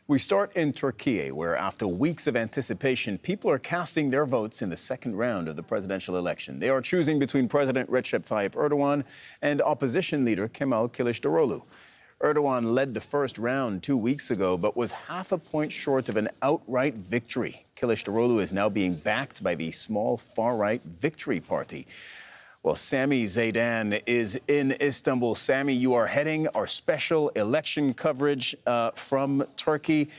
We start in Turkey, where after weeks of anticipation, people are casting their votes in the second round of the presidential election. They are choosing between President Recep Tayyip Erdogan and opposition leader Kemal Kilicdaroglu. Erdogan led the first round 2 weeks ago, but was half a point short of an outright victory. Kilicdaroglu is now being backed by the small far-right Victory Party. Well, Sami Zeydan is in Istanbul. Sami, you are heading our special election coverage from Turkey.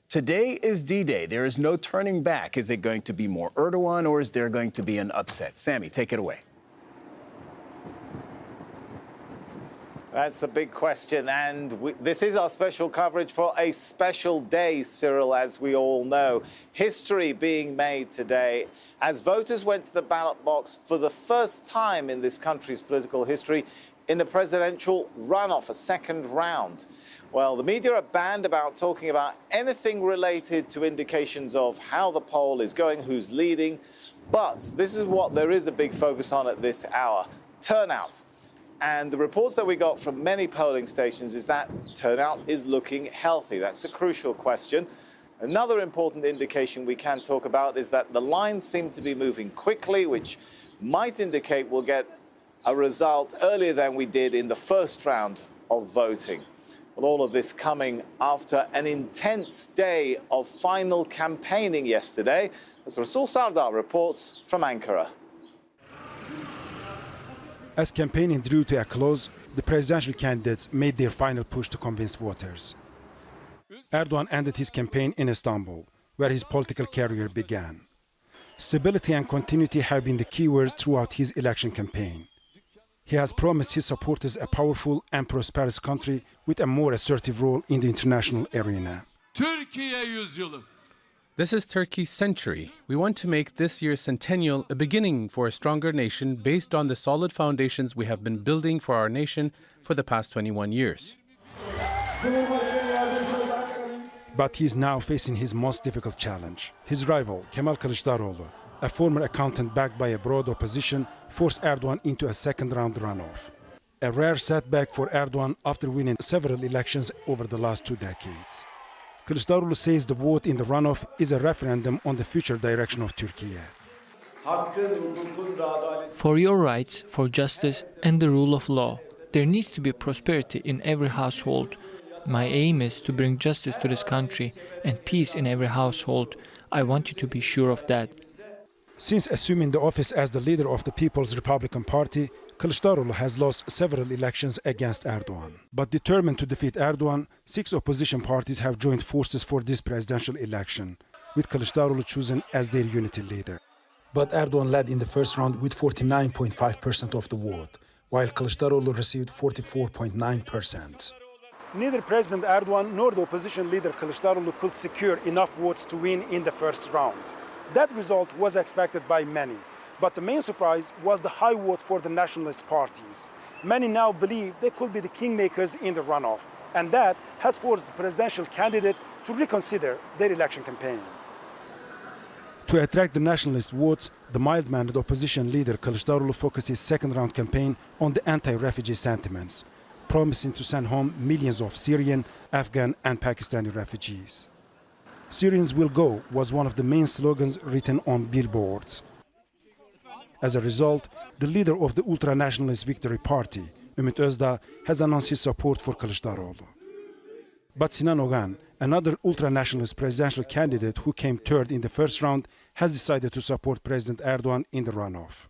Today is D-Day. There is no turning back. Is it going to be more Erdogan or is there going to be an upset? Sami, take it away. That's the big question, and this is our special coverage for a special day, Cyril, as we all know. History being made today as voters went to the ballot box for the first time in this country's political history in the presidential runoff, a second round. Well, the media are banned about talking about anything related to indications of how the poll is going, who's leading, but this is what there is a big focus on at this hour: turnout. And the reports that we got from many polling stations is that turnout is looking healthy. That's a crucial question. Another important indication we can talk about is that the lines seem to be moving quickly, which might indicate we'll get a result earlier than we did in the first round of voting. Well, all of this coming after an intense day of final campaigning yesterday, as Rasul Sardar reports from Ankara. As campaigning drew to a close, the presidential candidates made their final push to convince voters. Erdogan ended his campaign in Istanbul, where his political career began. Stability and continuity have been the keywords throughout his election campaign. He has promised his supporters a powerful and prosperous country with a more assertive role in the international arena. This is Turkey's century. We want to make this year's centennial a beginning for a stronger nation based on the solid foundations we have been building for our nation for the past 21 years. But he is now facing his most difficult challenge. His rival, Kemal Kilicdaroglu, a former accountant backed by a broad opposition, forced Erdogan into a second-round runoff. A rare setback for Erdogan after winning several elections over the last 2 decades. Kilicdaroglu says the vote in the runoff is a referendum on the future direction of Turkey. For your rights, for justice and the rule of law, there needs to be prosperity in every household. My aim is to bring justice to this country and peace in every household. I want you to be sure of that. Since assuming the office as the leader of the People's Republican Party, Kilicdaroglu has lost several elections against Erdogan. But determined to defeat Erdogan, 6 opposition parties have joined forces for this presidential election, with Kilicdaroglu chosen as their unity leader. But Erdogan led in the first round with 49.5% of the vote, while Kilicdaroglu received 44.9%. Neither President Erdogan nor the opposition leader Kilicdaroglu could secure enough votes to win in the first round. That result was expected by many. But the main surprise was the high vote for the nationalist parties. Many now believe they could be the kingmakers in the runoff, and that has forced the presidential candidates to reconsider their election campaign. To attract the nationalist votes, the mild-mannered opposition leader Kilicdaroglu focused his second-round campaign on the anti-refugee sentiments, promising to send home millions of Syrian, Afghan and Pakistani refugees. Syrians will go was one of the main slogans written on billboards. As a result, the leader of the ultra-nationalist Victory Party, Ümit Özdağ, has announced his support for Kilicdaroglu. But Sinan Ogan, another ultra-nationalist presidential candidate who came third in the first round, has decided to support President Erdogan in the runoff.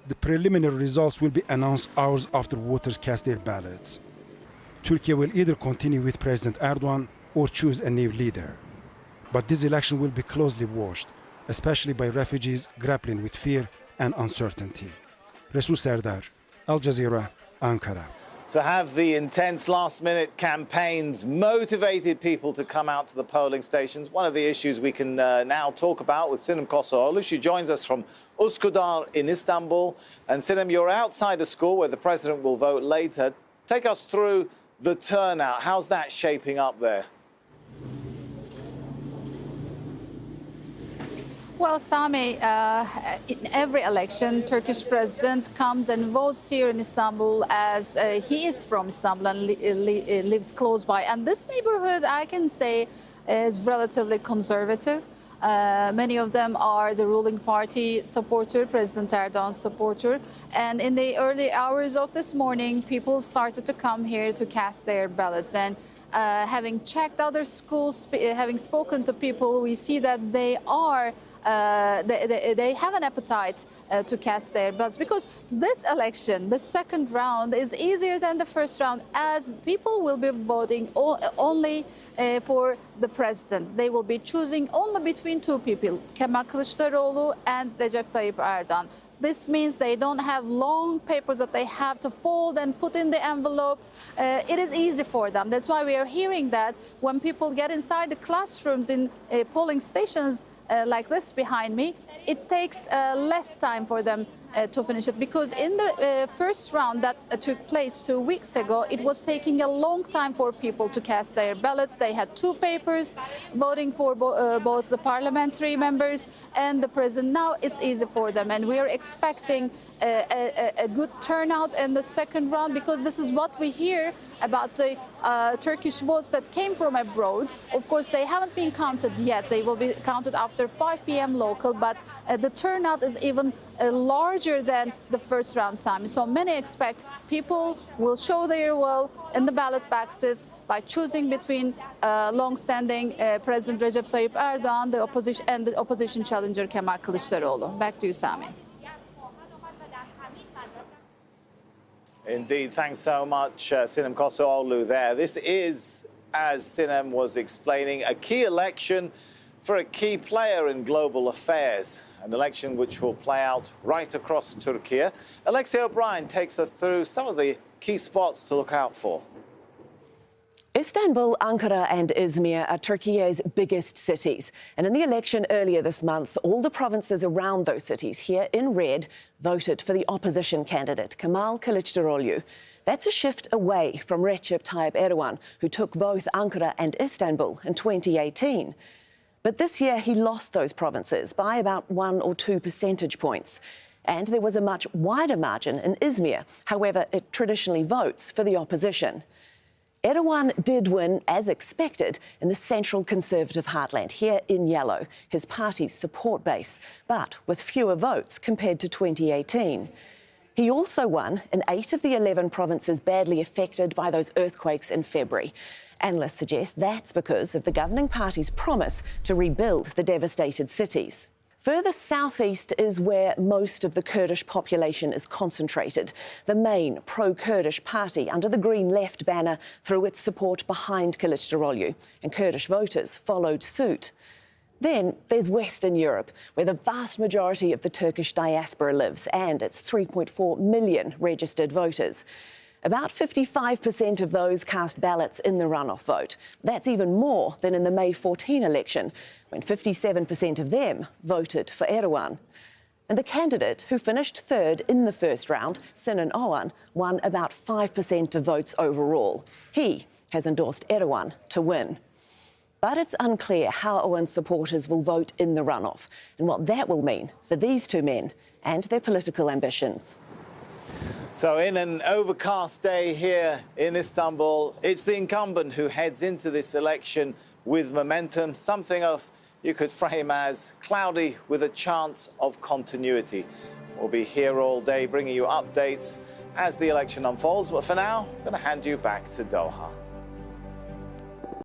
The preliminary results will be announced hours after voters cast their ballots. Turkey will either continue with President Erdogan or choose a new leader. But this election will be closely watched, especially by refugees grappling with fear and uncertainty. Rasul Sardar, Al Jazeera, Ankara. So have the intense last-minute campaigns motivated people to come out to the polling stations? One of the issues we can now talk about with Sinan Kosoğlu. She joins us from Üsküdar in Istanbul. And Sinan, you're outside a school where the president will vote later. Take us through the turnout. How's that shaping up there? Well, Sami, in every election, Turkish president comes and votes here in Istanbul as he is from Istanbul and lives close by. And this neighborhood, I can say, is relatively conservative. Many of them are the ruling party supporter, President Erdogan's supporter. And in the early hours of this morning, people started to come here to cast their ballots. And having checked other schools, having spoken to people, we see that they are they have an appetite to cast their ballots, because this election, the second round, is easier than the first round, as people will be voting only for the president. They will be choosing only between two people, Kemal Kilicdaroglu and Recep Tayyip Erdogan. This means they don't have long papers that they have to fold and put in the envelope. It is easy for them. That's why we are hearing that when people get inside the classrooms in polling stations like this behind me, it takes less time for them to finish it, because in the first round that took place 2 weeks ago, it was taking a long time for people to cast their ballots. They had two papers voting for both the parliamentary members and the president. Now it's easy for them, and we are expecting a good turnout in the second round, because this is what we hear about the Turkish votes that came from abroad. Of course, they haven't been counted yet. They will be counted after 5 p.m. local, but the turnout is even larger than the first round, Sami. So many expect people will show their will in the ballot boxes by choosing between long-standing President Recep Tayyip Erdogan, the opposition, and the opposition challenger Kemal Kilicdaroglu. Back to you, Sami. Indeed, thanks so much, Sinan Kosoğlu there. This is, as Sinan was explaining, a key election for a key player in global affairs, an election which will play out right across Turkey. Alexei O'Brien takes us through some of the key spots to look out for. Istanbul, Ankara and Izmir are Turkey's biggest cities. And in the election earlier this month, all the provinces around those cities, here in red, voted for the opposition candidate, Kemal Kilicdaroglu. That's a shift away from Recep Tayyip Erdogan, who took both Ankara and Istanbul in 2018. But this year he lost those provinces by about 1 or 2 percentage points. And there was a much wider margin in Izmir. However, it traditionally votes for the opposition. Erdogan did win, as expected, in the central conservative heartland, here in yellow, his party's support base, but with fewer votes compared to 2018. He also won in 8 of the 11 provinces badly affected by those earthquakes in February. Analysts suggest that's because of the governing party's promise to rebuild the devastated cities. Further southeast is where most of the Kurdish population is concentrated. The main pro-Kurdish party under the Green Left banner threw its support behind Kilicdaroglu, and Kurdish voters followed suit. Then there's Western Europe, where the vast majority of the Turkish diaspora lives, and its 3.4 million registered voters. About 55% of those cast ballots in the runoff vote. That's even more than in the May 14 election, when 57% of them voted for Erdogan. And the candidate who finished third in the first round, Sinan, won about 5% of votes overall. He has endorsed Erdogan to win. But it's unclear how Ogan supporters will vote in the runoff and what that will mean for these two men and their political ambitions. So in an overcast day here in Istanbul, it's the incumbent who heads into this election with momentum, something of you could frame as cloudy with a chance of continuity. We'll be here all day bringing you updates as the election unfolds. But for now, I'm going to hand you back to Doha.